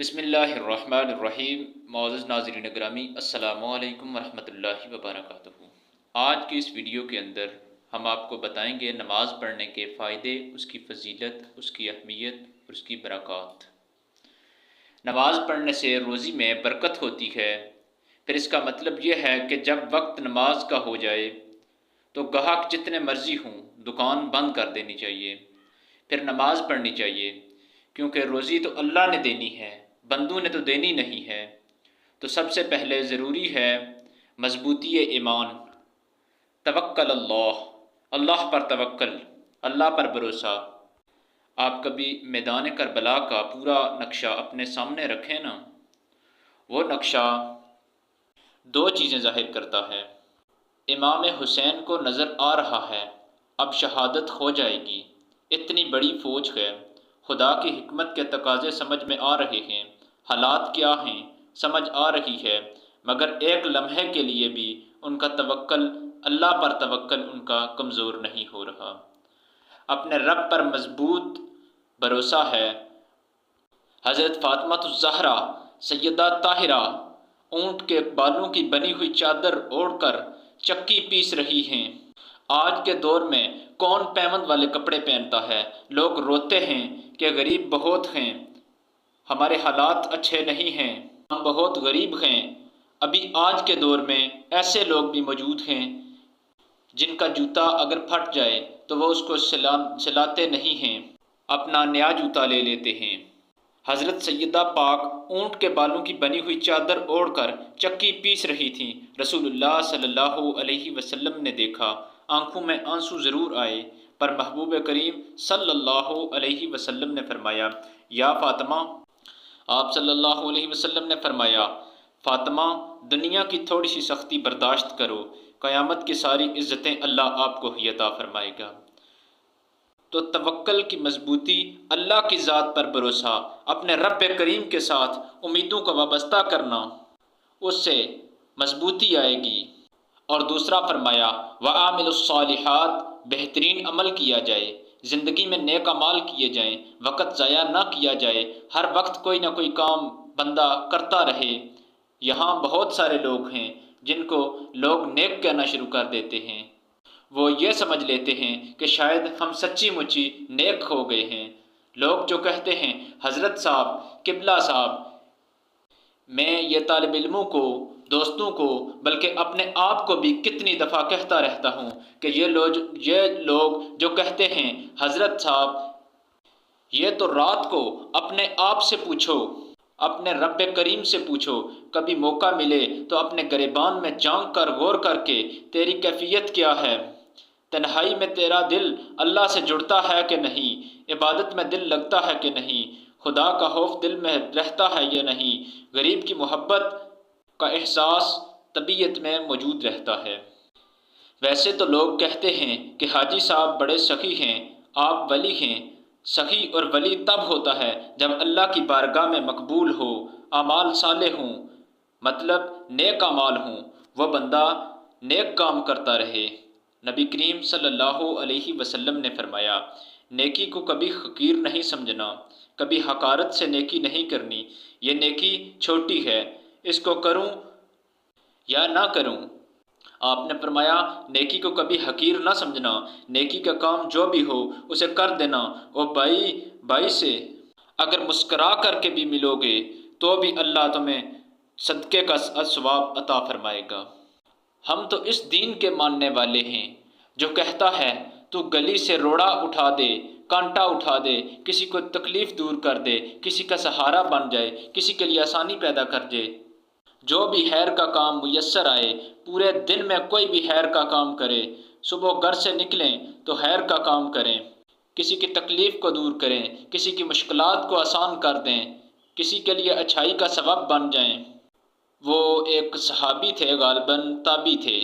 بسم اللہ الرحمن الرحیم۔ معزز ناظرین گرامی، السلام علیکم ورحمۃ اللہ وبرکاتہ۔ آج کی اس ویڈیو کے اندر ہم آپ کو بتائیں گے نماز پڑھنے کے فائدے، اس کی فضیلت، اس کی اہمیت اور اس کی برکات۔ نماز پڑھنے سے روزی میں برکت ہوتی ہے۔ پھر اس کا مطلب یہ ہے کہ جب وقت نماز کا ہو جائے تو گاہک جتنے مرضی ہوں دکان بند کر دینی چاہیے، پھر نماز پڑھنی چاہیے، کیونکہ روزی تو اللہ نے دینی ہے، بندوں نے تو دینی نہیں ہے۔ تو سب سے پہلے ضروری ہے مضبوطی ایمان، توکل اللہ پر توکل، اللہ پر بھروسہ۔ آپ کبھی میدان کربلا کا پورا نقشہ اپنے سامنے رکھیں نا، وہ نقشہ دو چیزیں ظاہر کرتا ہے۔ امام حسین کو نظر آ رہا ہے اب شہادت ہو جائے گی، اتنی بڑی فوج ہے، خدا کی حکمت کے تقاضے سمجھ میں آ رہے ہیں، حالات کیا ہیں سمجھ آ رہی ہے، مگر ایک لمحے کے لیے بھی ان کا توکل، اللہ پر توکل ان کا کمزور نہیں ہو رہا۔ اپنے رب پر مضبوط بھروسہ ہے۔ حضرت فاطمہ الزہرا سیدہ طاہرہ اونٹ کے بالوں کی بنی ہوئی چادر اوڑھ کر چکی پیس رہی ہیں۔ آج کے دور میں کون پیمند والے کپڑے پہنتا ہے؟ لوگ روتے ہیں کہ غریب بہت ہیں، ہمارے حالات اچھے نہیں ہیں، ہم بہت غریب ہیں۔ ابھی آج کے دور میں ایسے لوگ بھی موجود ہیں جن کا جوتا اگر پھٹ جائے تو وہ اس کو سلاتے نہیں ہیں، اپنا نیا جوتا لے لیتے ہیں۔ حضرت سیدہ پاک اونٹ کے بالوں کی بنی ہوئی چادر اوڑھ کر چکی پیس رہی تھیں۔ رسول اللہ صلی اللہ علیہ وسلم نے دیکھا، آنکھوں میں آنسو ضرور آئے، پر محبوب کریم صلی اللہ علیہ وسلم نے فرمایا، یا فاطمہ، آپ صلی اللہ علیہ وسلم نے فرمایا، فاطمہ دنیا کی تھوڑی سی سختی برداشت کرو، قیامت کی ساری عزتیں اللہ آپ کو ہی عطا فرمائے گا۔ تو توکل کی مضبوطی، اللہ کی ذات پر بھروسہ، اپنے رب کریم کے ساتھ امیدوں کو وابستہ کرنا، اس سے مضبوطی آئے گی۔ اور دوسرا فرمایا، وَعَامِلُ الصَّالِحَاتِ، بہترین عمل کیا جائے، زندگی میں نیک اعمال کیے جائیں، وقت ضائع نہ کیا جائے، ہر وقت کوئی نہ کوئی کام بندہ کرتا رہے۔ یہاں بہت سارے لوگ ہیں جن کو لوگ نیک کہنا شروع کر دیتے ہیں، وہ یہ سمجھ لیتے ہیں کہ شاید ہم سچی مچی نیک ہو گئے ہیں۔ لوگ جو کہتے ہیں حضرت صاحب، قبلہ صاحب، میں یہ طالب علموں کو، دوستوں کو، بلکہ اپنے آپ کو بھی کتنی دفعہ کہتا رہتا ہوں کہ یہ لوگ جو کہتے ہیں حضرت صاحب، یہ تو رات کو اپنے آپ سے پوچھو، اپنے رب کریم سے پوچھو، کبھی موقع ملے تو اپنے گریبان میں جھانک کر غور کر کے تیری کیفیت کیا ہے، تنہائی میں تیرا دل اللہ سے جڑتا ہے کہ نہیں، عبادت میں دل لگتا ہے کہ نہیں، خدا کا خوف دل میں رہتا ہے یا نہیں، غریب کی محبت کا احساس طبیعت میں موجود رہتا ہے۔ ویسے تو لوگ کہتے ہیں کہ حاجی صاحب بڑے سخی ہیں، آپ ولی ہیں۔ سخی اور ولی تب ہوتا ہے جب اللہ کی بارگاہ میں مقبول ہو، اعمال صالح ہوں، مطلب نیک اعمال ہوں، وہ بندہ نیک کام کرتا رہے۔ نبی کریم صلی اللہ علیہ وسلم نے فرمایا، نیکی کو کبھی حقیر نہیں سمجھنا، کبھی حقارت سے نیکی نہیں کرنی، یہ نیکی چھوٹی ہے، اس کو کروں یا نہ کروں۔ آپ نے فرمایا، نیکی کو کبھی حقیر نہ سمجھنا، نیکی کا کام جو بھی ہو اسے کر دینا، اور بائی سے اگر مسکرا کر کے بھی ملو گے تو بھی اللہ تمہیں صدقے کا ثواب عطا فرمائے گا۔ ہم تو اس دین کے ماننے والے ہیں جو کہتا ہے تو گلی سے روڑا اٹھا دے، کانٹا اٹھا دے، کسی کو تکلیف دور کر دے، کسی کا سہارا بن جائے، کسی کے لیے آسانی پیدا کر دے، جو بھی خیر کا کام میسر آئے، پورے دن میں کوئی بھی خیر کا کام کرے، صبح گھر سے نکلیں تو خیر کا کام کریں، کسی کی تکلیف کو دور کریں، کسی کی مشکلات کو آسان کر دیں، کسی کے لیے اچھائی کا سبب بن جائیں۔ وہ ایک صحابی تھے، غالباً تابعی تھے،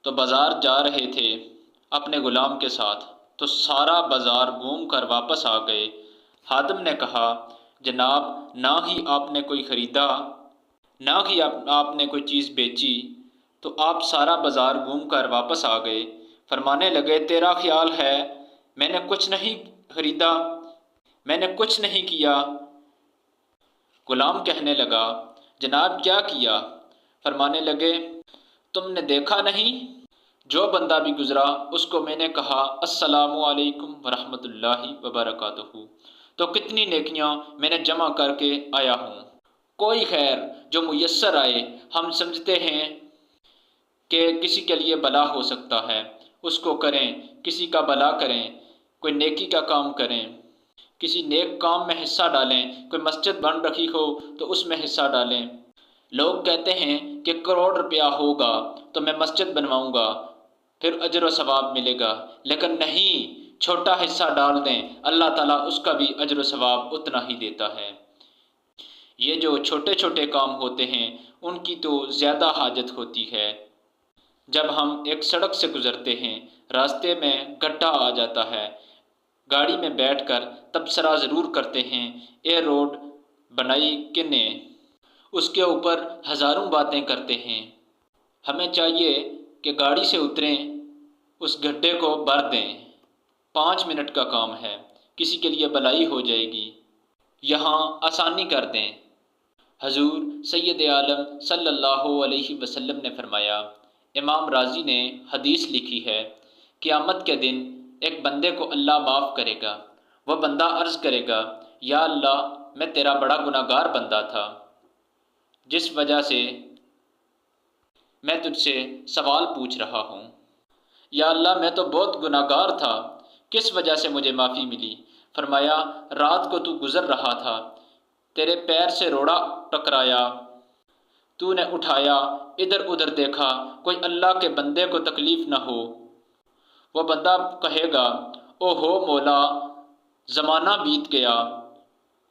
تو بازار جا رہے تھے اپنے غلام کے ساتھ، تو سارا بازار گھوم کر واپس آ گئے۔ خادم نے کہا، جناب نہ ہی آپ نے کوئی خریدا، نہ ہی آپ نے کوئی چیز بیچی، تو آپ سارا بازار گھوم کر واپس آ گئے۔ فرمانے لگے، تیرا خیال ہے میں نے کچھ نہیں خریدا، میں نے کچھ نہیں کیا؟ غلام کہنے لگا جناب کیا کیا؟ فرمانے لگے تم نے دیکھا نہیں؟ جو بندہ بھی گزرا اس کو میں نے کہا السلام علیکم ورحمۃ اللہ وبرکاتہ، تو کتنی نیکیاں میں نے جمع کر کے آیا ہوں۔ کوئی خیر جو میسر آئے، ہم سمجھتے ہیں کہ کسی کے لیے بلا ہو سکتا ہے، اس کو کریں، کسی کا بھلا کریں، کوئی نیکی کا کام کریں، کسی نیک کام میں حصہ ڈالیں، کوئی مسجد بن رکھی ہو تو اس میں حصہ ڈالیں۔ لوگ کہتے ہیں کہ کروڑ روپیہ ہوگا تو میں مسجد بنواؤں گا، پھر اجر و ثواب ملے گا، لیکن نہیں، چھوٹا حصہ ڈال دیں، اللہ تعالیٰ اس کا بھی اجر و ثواب اتنا ہی دیتا ہے۔ یہ جو چھوٹے چھوٹے کام ہوتے ہیں ان کی تو زیادہ حاجت ہوتی ہے۔ جب ہم ایک سڑک سے گزرتے ہیں، راستے میں گڈھا آ جاتا ہے، گاڑی میں بیٹھ کر تبصرہ ضرور کرتے ہیں اے روڈ بنائی کن نے، اس کے اوپر ہزاروں باتیں کرتے ہیں۔ ہمیں چاہیے کہ گاڑی سے اتریں، اس گڈھے کو بھر دیں، 5 منٹ کا کام ہے، کسی کے لیے بھلائی ہو جائے گی، یہاں آسانی کر دیں۔ حضور سید عالم صلی اللہ علیہ وسلم نے فرمایا، امام رازی نے حدیث لکھی ہے، قیامت کے دن ایک بندے کو اللہ معاف کرے گا، وہ بندہ عرض کرے گا یا اللہ میں تیرا بڑا گناہ گار بندہ تھا، جس وجہ سے میں تجھ سے سوال پوچھ رہا ہوں۔ یا اللہ میں تو بہت گناہ گار تھا، کس وجہ سے مجھے معافی ملی؟ فرمایا رات کو تو گزر رہا تھا، تیرے پیر سے روڑا ٹکرایا، تو نے اٹھایا، ادھر ادھر دیکھا، کوئی اللہ کے بندے کو تکلیف نہ ہو۔ وہ بندہ کہے گا او ہو مولا، زمانہ بیت گیا،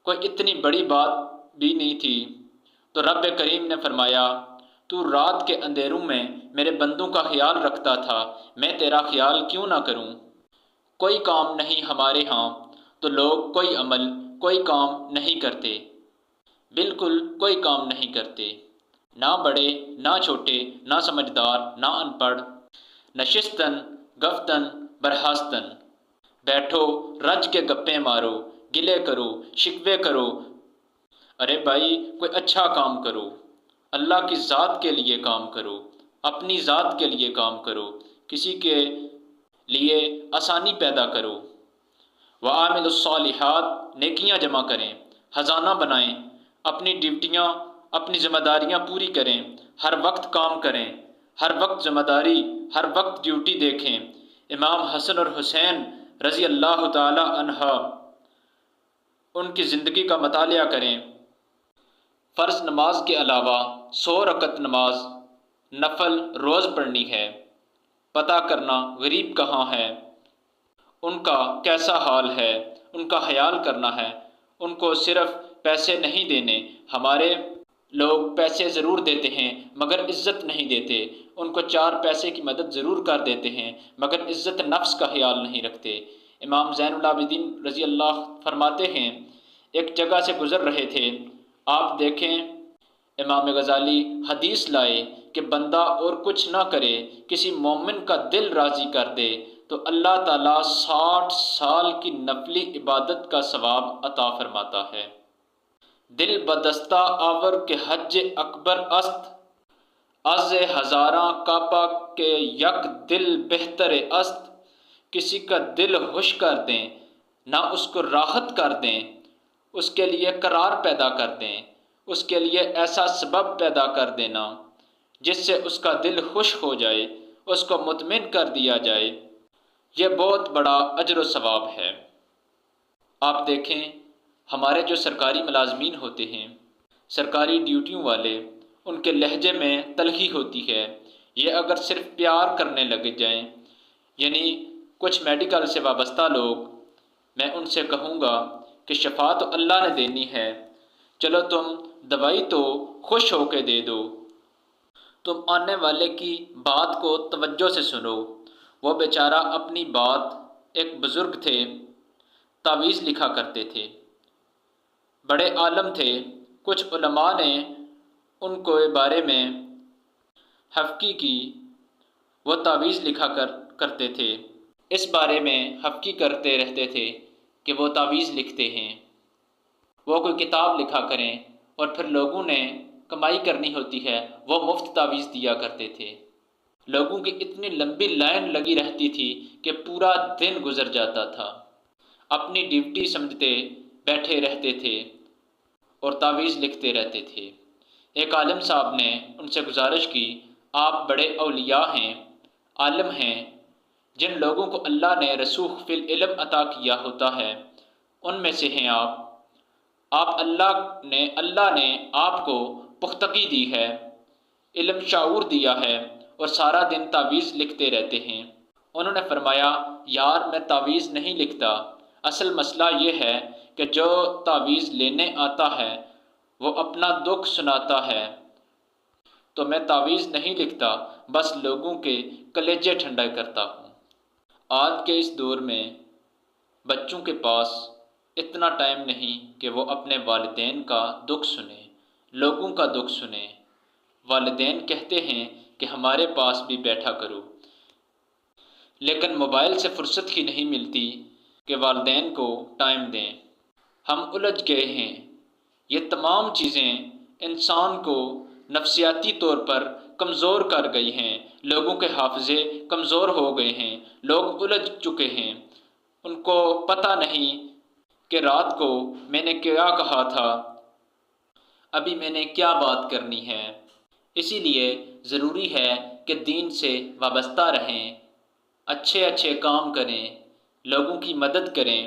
کوئی اتنی بڑی بات بھی نہیں تھی۔ تو رب کریم نے فرمایا تو رات کے اندھیروں میں میرے بندوں کا خیال رکھتا تھا، میں تیرا خیال کیوں نہ کروں؟ کوئی کام نہیں ہمارے ہاں تو لوگ کوئی عمل کوئی کام نہیں کرتے، بالکل کوئی کام نہیں کرتے، نہ بڑے نہ چھوٹے، نہ سمجھدار نہ ان پڑھ، نشستن گفتن برہاستن، بیٹھو رج کے گپیں مارو، گلے کرو شکوے کرو، ارے بھائی کوئی اچھا کام کرو، اللہ کی ذات کے لیے کام کرو، اپنی ذات کے لیے کام کرو، کسی کے لیے آسانی پیدا کرو۔ وَعَامِلُ الصَّالِحَاتِ، نیکیاں جمع کریں، خزانہ بنائیں، اپنی ڈیوٹیاں اپنی ذمہ داریاں پوری کریں، ہر وقت کام کریں، ہر وقت ذمہ داری، ہر وقت ڈیوٹی دیکھیں۔ امام حسن اور حسین رضی اللہ تعالی عنہ ان کی زندگی کا مطالعہ کریں۔ فرض نماز کے علاوہ 100 رکعت نماز نفل روز پڑھنی ہے، پتہ کرنا غریب کہاں ہے، ان کا کیسا حال ہے، ان کا خیال کرنا ہے، ان کو صرف پیسے نہیں دینے، ہمارے لوگ پیسے ضرور دیتے ہیں مگر عزت نہیں دیتے، ان کو 4 پیسے کی مدد ضرور کر دیتے ہیں مگر عزت نفس کا خیال نہیں رکھتے۔ امام زین العابدین رضی اللہ فرماتے ہیں ایک جگہ سے گزر رہے تھے، آپ دیکھیں امام غزالی حدیث لائے کہ بندہ اور کچھ نہ کرے، کسی مومن کا دل راضی کر دے تو اللہ تعالیٰ 60 سال کی نفلی عبادت کا ثواب عطا فرماتا ہے۔ دل بدستہ آور کے حج اکبر است، از ہزاراں کعبہ کے یک دل بہتر است۔ کسی کا دل خوش کر دیں، نہ اس کو راحت کر دیں، اس کے لیے قرار پیدا کر دیں، اس کے لیے ایسا سبب پیدا کر دینا جس سے اس کا دل خوش ہو جائے، اس کو مطمئن کر دیا جائے، یہ بہت بڑا اجر و ثواب ہے۔ آپ دیکھیں ہمارے جو سرکاری ملازمین ہوتے ہیں، سرکاری ڈیوٹیوں والے، ان کے لہجے میں تلخی ہوتی ہے، یہ اگر صرف پیار کرنے لگ جائیں، یعنی کچھ میڈیکل سے وابستہ لوگ، میں ان سے کہوں گا کہ شفا تو اللہ نے دینی ہے، چلو تم دوائی تو خوش ہو کے دے دو، تم آنے والے کی بات کو توجہ سے سنو۔ وہ بیچارہ اپنی بات، ایک بزرگ تھے، تعویذ لکھا کرتے تھے، بڑے عالم تھے، کچھ علماء نے ان کو بارے میں حفقی کی، وہ تعویذ لکھا کرتے تھے، اس بارے میں حفقی کرتے رہتے تھے کہ وہ تعویذ لکھتے ہیں، وہ کوئی کتاب لکھا کریں، اور پھر لوگوں نے کمائی کرنی ہوتی ہے وہ مفت تعویذ دیا کرتے تھے۔ لوگوں کی اتنی لمبی لائن لگی رہتی تھی کہ پورا دن گزر جاتا تھا، اپنی ڈیوٹی سمجھتے بیٹھے رہتے تھے اور تعویذ لکھتے رہتے تھے۔ ایک عالم صاحب نے ان سے گزارش کی، آپ بڑے اولیاء ہیں، عالم ہیں، جن لوگوں کو اللہ نے رسوخ فی العلم عطا کیا ہوتا ہے ان میں سے ہیں آپ اللہ نے آپ کو پختگی دی ہے، علم شعور دیا ہے اور سارا دن تعویذ لکھتے رہتے ہیں۔ انہوں نے فرمایا، یار میں تعویذ نہیں لکھتا، اصل مسئلہ یہ ہے کہ جو تعویذ لینے آتا ہے وہ اپنا دکھ سناتا ہے، تو میں تعویذ نہیں لکھتا، بس لوگوں کے کلیجے ٹھنڈا کرتا ہوں۔ آج کے اس دور میں بچوں کے پاس اتنا ٹائم نہیں کہ وہ اپنے والدین کا دکھ سنیں، لوگوں کا دکھ سنیں۔ والدین کہتے ہیں کہ ہمارے پاس بھی بیٹھا کرو، لیکن موبائل سے فرصت ہی نہیں ملتی کہ والدین کو ٹائم دیں۔ ہم الجھ گئے ہیں۔ یہ تمام چیزیں انسان کو نفسیاتی طور پر کمزور کر گئی ہیں، لوگوں کے حافظے کمزور ہو گئے ہیں، لوگ الجھ چکے ہیں، ان کو پتہ نہیں کہ رات کو میں نے کیا کہا تھا، ابھی میں نے کیا بات کرنی ہے۔ اسی لیے ضروری ہے کہ دین سے وابستہ رہیں، اچھے کام کریں، لوگوں کی مدد کریں،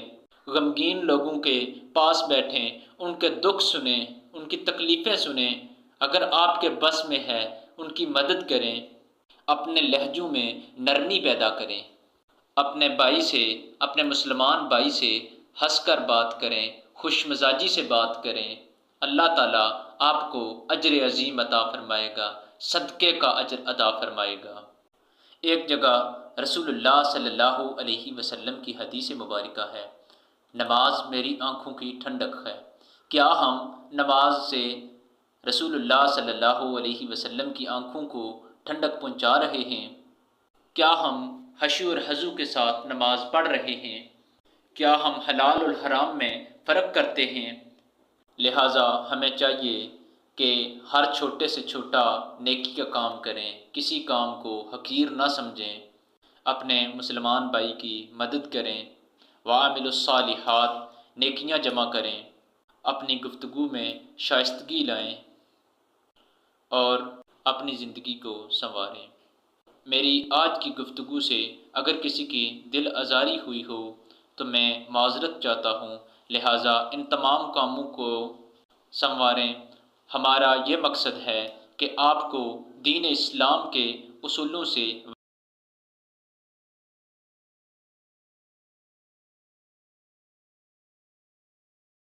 غمگین لوگوں کے پاس بیٹھیں، ان کے دکھ سنیں، ان کی تکلیفیں سنیں، اگر آپ کے بس میں ہے ان کی مدد کریں، اپنے لہجوں میں نرمی پیدا کریں، اپنے بھائی سے، اپنے مسلمان بھائی سے ہنس کر بات کریں، خوش مزاجی سے بات کریں، اللہ تعالیٰ آپ کو اجر عظیم عطا فرمائے گا، صدقے کا اجر عطا فرمائے گا۔ ایک جگہ رسول اللہ صلی اللہ علیہ وسلم کی حدیث مبارکہ ہے، نماز میری آنکھوں کی ٹھنڈک ہے۔ کیا ہم نماز سے رسول اللہ صلی اللہ علیہ وسلم کی آنکھوں کو ٹھنڈک پہنچا رہے ہیں؟ کیا ہم خشوع اور خضوع کے ساتھ نماز پڑھ رہے ہیں؟ کیا ہم حلال اور حرام میں فرق کرتے ہیں؟ لہٰذا ہمیں چاہیے کہ ہر چھوٹے سے چھوٹا نیکی کا کام کریں، کسی کام کو حقیر نہ سمجھیں، اپنے مسلمان بھائی کی مدد کریں، وعاملوا الصالحات نیکیاں جمع کریں، اپنی گفتگو میں شائستگی لائیں اور اپنی زندگی کو سنواریں۔ میری آج کی گفتگو سے اگر کسی کی دل آزاری ہوئی ہو تو میں معذرت چاہتا ہوں، لہٰذا ان تمام کاموں کو سنواریں۔ ہمارا یہ مقصد ہے کہ آپ کو دین اسلام کے اصولوں سے